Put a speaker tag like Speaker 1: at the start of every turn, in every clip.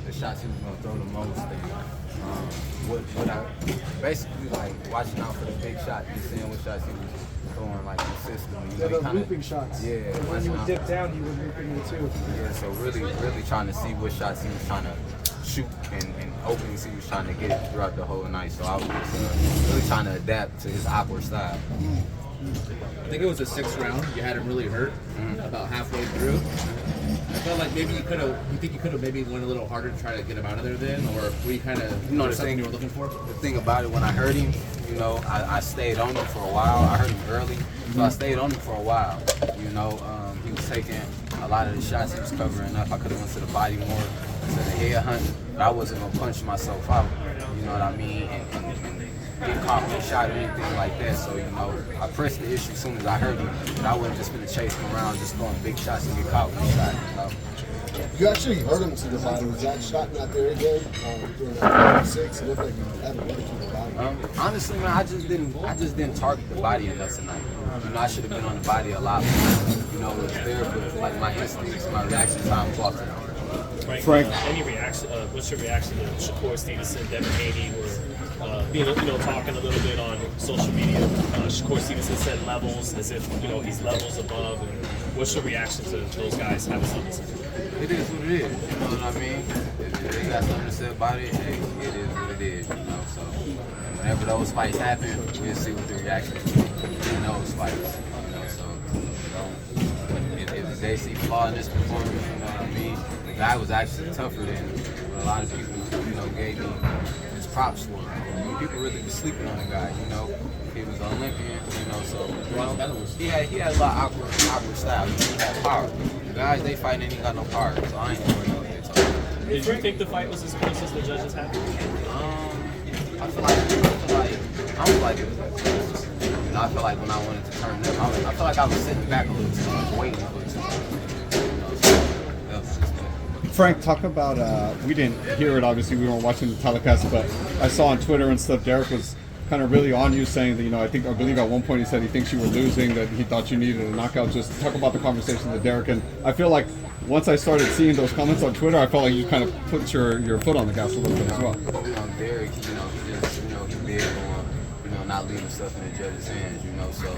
Speaker 1: the shots he was gonna throw the most, and what I basically like watching out for the big shot, just seeing what shots he was throwing like consistently. You know,
Speaker 2: those looping shots.
Speaker 1: Yeah.
Speaker 2: When you would dip down, he was looping it too.
Speaker 1: Yeah, so really trying to see what shots he was trying to shoot and openings he was trying to get throughout the whole night. So I was just really trying to adapt to his awkward style.
Speaker 3: I think it was the 6th round. You had him really hurt about halfway through. I felt like maybe you think you could have maybe went a little harder to try to get him out of there then, or were you kind of something you were looking for?
Speaker 1: The thing about it, when I hurt him, you know, I stayed on him for a while. I hurt him early, so I stayed on him for a while. You know, he was taking a lot of the shots he was covering up. I could have went to the body more, to the head hunt, but I wasn't gonna punch myself out. You know what I mean? And get caught with a shot or anything like that. So, you know, I pressed the issue as soon as I heard him. But I wasn't just gonna chase him around just throwing big shots and get caught with a shot, you know?
Speaker 4: You actually hurt him to the body. Was that shot not there again? During that 6, it looked like you had a run to the body.
Speaker 1: Honestly, man, I just didn't target the body enough tonight. You know, I should have been on the body a lot more. You know, it was there, but like my instincts, my reaction time walked around.
Speaker 5: Frank, any reaction? What's your reaction to Shakur Stevenson, Devin Haney were being, talking a little bit on social media? Shakur Stevenson said levels, as if he's levels above. And what's your reaction to those guys having something to say?
Speaker 1: It is what it is. You know what I mean? If they got something to say about it, hey, it is what it is. You know, so whenever those fights happen, we'll see what the reaction is in those fights. You know, so if they see flaw in this performance, you know what I mean? The guy was actually tougher than what a lot of people, gave me his props for. People really were sleeping on the guy, you know. He was an Olympian, so he had a lot of awkward style. He had power. The guys they fighting ain't got no power, so I ain't worried about what they talking about.
Speaker 5: Did you think the fight was as close as the judges had?
Speaker 1: I feel like it was close. I feel like when I wanted to turn them, I feel like I was sitting back a little too much, waiting a little too much.
Speaker 6: Frank, talk about, we didn't hear it, obviously, we weren't watching the telecast, but I saw on Twitter and stuff, Derek was kind of really on you saying that, I believe at one point he said he thinks you were losing, that he thought you needed a knockout. Just talk about the conversation with Derek. And I feel like once I started seeing those comments on Twitter, I felt like you kind of put your foot on the gas a little bit as well.
Speaker 1: Derek, he just, he big on, not leaving stuff in the judge's hands, so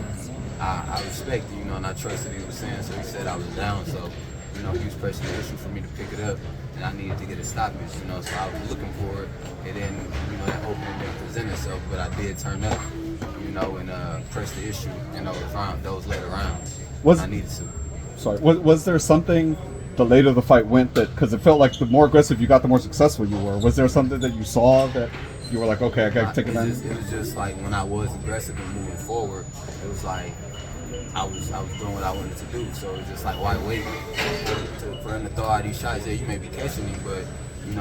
Speaker 1: I respect it, and I trusted what he was saying, so he said I was down, so he was pressing the issue for me to pick it up, and I needed to get a stoppage, so I was looking for it. It didn't, that opening didn't present itself, but I did turn up, and press the issue in those later rounds. I needed to.
Speaker 6: Sorry, was there something the later the fight went because it felt like the more aggressive you got, the more successful you were? Was there something that you saw that you were like, okay, I gotta take it down?
Speaker 1: It was just like when I was aggressive and moving forward, it was like I was doing what I wanted to do. So it was just like, why wait for him to throw out these shots? Yeah, you may be catching me, but he's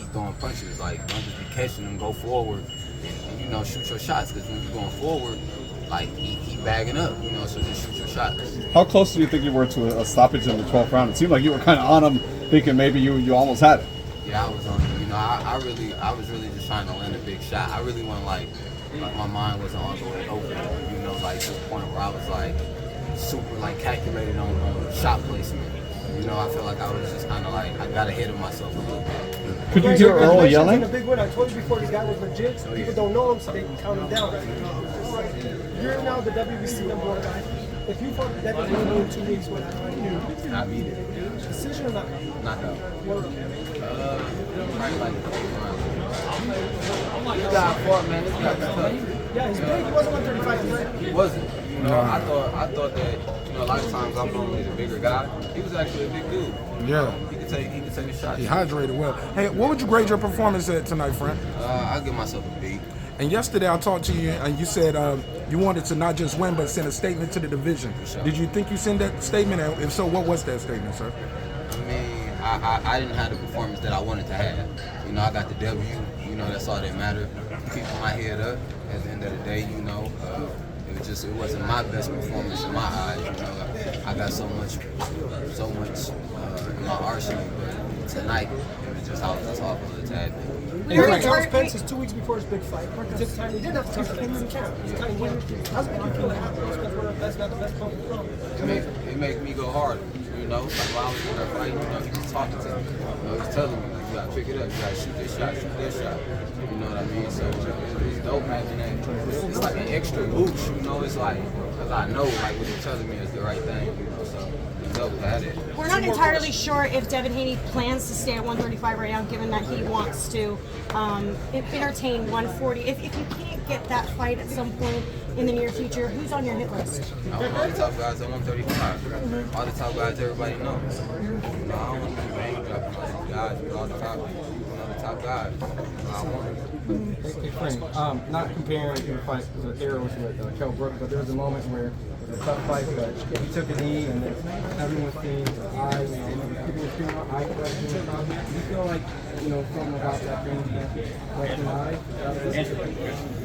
Speaker 1: throwing punches. Like, don't just be catching him, go forward and shoot your shots. Because when you're going forward, like he bagging up, so just shoot your shots.
Speaker 6: How close do you think you were to a stoppage in the 12th round? It seemed like you were kind of on him, thinking maybe you almost had it.
Speaker 1: Yeah, I was on him. I was really just trying to land a big shot. I really wasn't like my mind wasn't all the way open, to the point where I was like super calculated on shot placement. I feel like I was just kind of like I got ahead of myself a little bit.
Speaker 6: Could you hear Earl yelling?
Speaker 2: A big win. I told you before, this guy was legit. People don't know him, so they count him down. You're now the WBC #1 guy. If you fought Devin Haney in 2 weeks, what happened?
Speaker 1: I beat it.
Speaker 2: Decision or knockout?
Speaker 1: Knockout. Probably like the 8th round.
Speaker 2: This guy fought, man. This guy tough. Yeah, he's big. He wasn't 135 right?
Speaker 1: He wasn't. I thought that a lot of times I'm normally the bigger guy. He was actually a big dude.
Speaker 7: Yeah.
Speaker 1: He could take a shot.
Speaker 7: He hydrated well. Hey, what would you grade your performance at tonight, Frank?
Speaker 1: I'll give myself a B.
Speaker 7: And yesterday I talked to you and you said you wanted to not just win but send a statement to the division.
Speaker 1: Sure.
Speaker 7: Did you think you sent that statement? And if so, what was that statement, sir?
Speaker 1: I mean, I didn't have the performance that I wanted to have. I got the W. That's all that mattered. Keeping my head up. At the end of the day, it wasn't my best performance in my eyes. I got so much in my arsenal, but tonight it was just off the tag.
Speaker 2: Charles Pence is 2 weeks before his big fight. He didn't have to take him in the camp. He's kind of winning. How's it make you feel afterwards? Because we're not the best opponent from.
Speaker 1: It makes me go hard. Like while I was in that fight, he was talking to me. He was telling me, like, gotta pick it up. You gotta shoot this shot, shoot this shot. You know what I mean? So it's dope having that. It's like an extra boost, you know? It's like, because I know like what you're telling me is the right thing, you know? So it's dope to have it.
Speaker 8: We're not entirely sure if Devin Haney plans to stay at 135 right now, given that he wants to entertain 140. If you can't get that fight at some point in the near future, who's on your hit list?
Speaker 1: All the top guys at 135. All the top guys everybody knows. You know, I don't want to be name dropping all these guys, but all the top guys. I want
Speaker 9: Hey Frank, not comparing your fight to the era with Kell Brook, but there was a moment where it was a tough fight, but he took a knee and everyone was seeing his eyes, people were screaming out eye questions. Do you feel like, something about that thing, question eye?